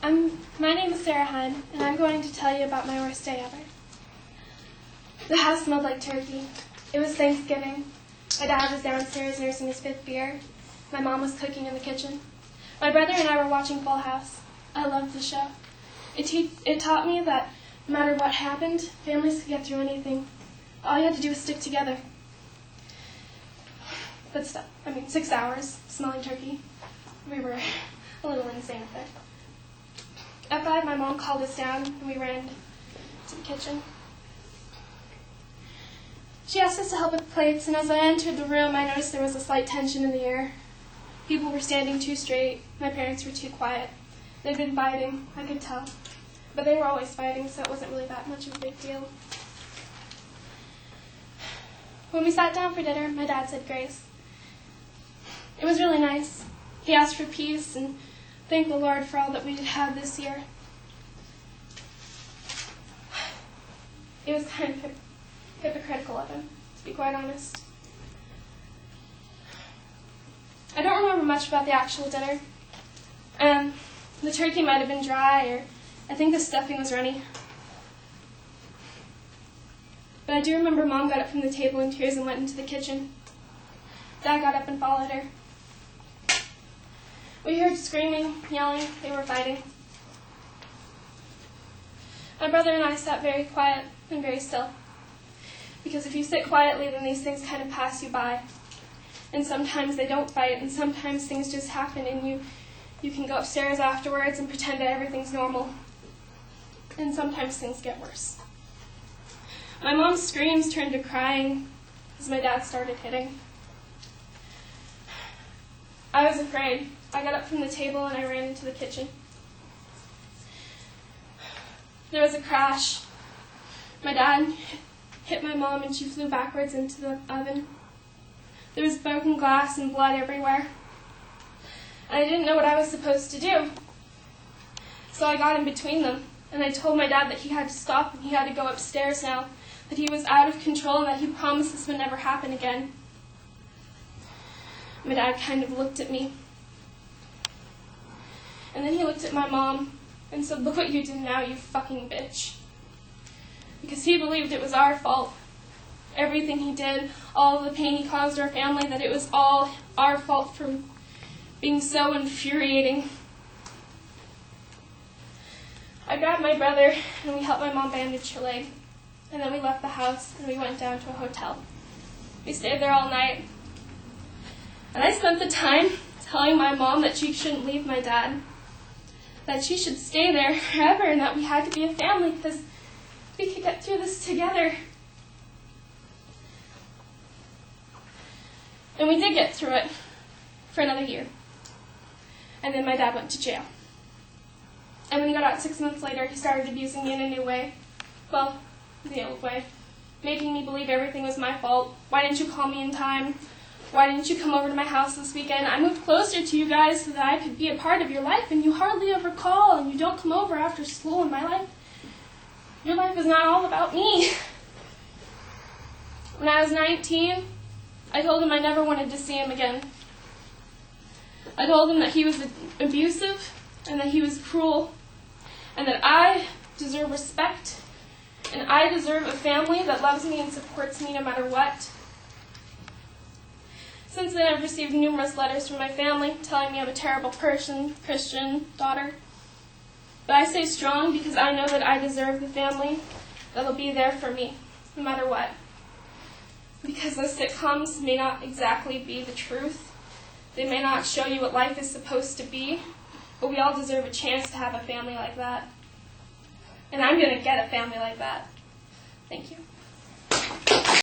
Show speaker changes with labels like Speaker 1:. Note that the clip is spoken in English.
Speaker 1: My name is Sarah Hine, and I'm going to tell you about my worst day ever. The house smelled like turkey. It was Thanksgiving. My dad was downstairs nursing his 5th beer. My mom was cooking in the kitchen. My brother and I were watching Full House. I loved the show. It taught me that no matter what happened, families could get through anything. All you had to do was stick together. But 6 hours smelling turkey. We were a little insane up there. At 5, my mom called us down, and we ran to the kitchen. She asked us to help with plates, and as I entered the room, I noticed there was a slight tension in the air. People were standing too straight. My parents were too quiet. They'd been fighting, I could tell. But they were always fighting, so it wasn't really that much of a big deal. When we sat down for dinner, my dad said grace. It was really nice. He asked for peace and thanked the Lord for all that we had this year. It was kind of hypocritical of him, to be quite honest. I don't remember much about the actual dinner. The turkey might have been dry, or I think the stuffing was runny. But I do remember Mom got up from the table in tears and went into the kitchen. Dad got up and followed her. We heard screaming, yelling. They were fighting. My brother and I sat very quiet and very still. Because if you sit quietly, then these things kind of pass you by. And sometimes they don't fight, and sometimes things just happen, and you can go upstairs afterwards and pretend that everything's normal. And sometimes things get worse. My mom's screams turned to crying as my dad started hitting. I was afraid. I got up from the table and I ran into the kitchen. There was a crash. My dad hit my mom and she flew backwards into the oven. There was broken glass and blood everywhere. And I didn't know what I was supposed to do. So I got in between them and I told my dad that he had to stop and he had to go upstairs now, that he was out of control and that he promised this would never happen again. My dad kind of looked at me. And then he looked at my mom and said, "Look what you did now, you fucking bitch." Because he believed it was our fault. Everything he did, all of the pain he caused our family, that it was all our fault for being so infuriating. I grabbed my brother and we helped my mom bandage her leg. And then we left the house and we went down to a hotel. We stayed there all night. And I spent the time telling my mom that she shouldn't leave my dad, that she should stay there forever, and that we had to be a family because we could get through this together. And we did get through it for another year. And then my dad went to jail. And when he got out 6 months later, he started abusing me in a new way. Well, the old way. Making me believe everything was my fault. Why didn't you call me in time? Why didn't you come over to my house this weekend? I moved closer to you guys so that I could be a part of your life, and you hardly ever call, and you don't come over after school in my life. Your life is not all about me. When I was 19, I told him I never wanted to see him again. I told him that he was abusive and that he was cruel and that I deserve respect and I deserve a family that loves me and supports me no matter what. Since then, I've received numerous letters from my family telling me I'm a terrible person, Christian, daughter. But I stay strong because I know that I deserve the family that'll be there for me no matter what. Because those sitcoms may not exactly be the truth. They may not show you what life is supposed to be, but we all deserve a chance to have a family like that. And I'm going to get a family like that. Thank you.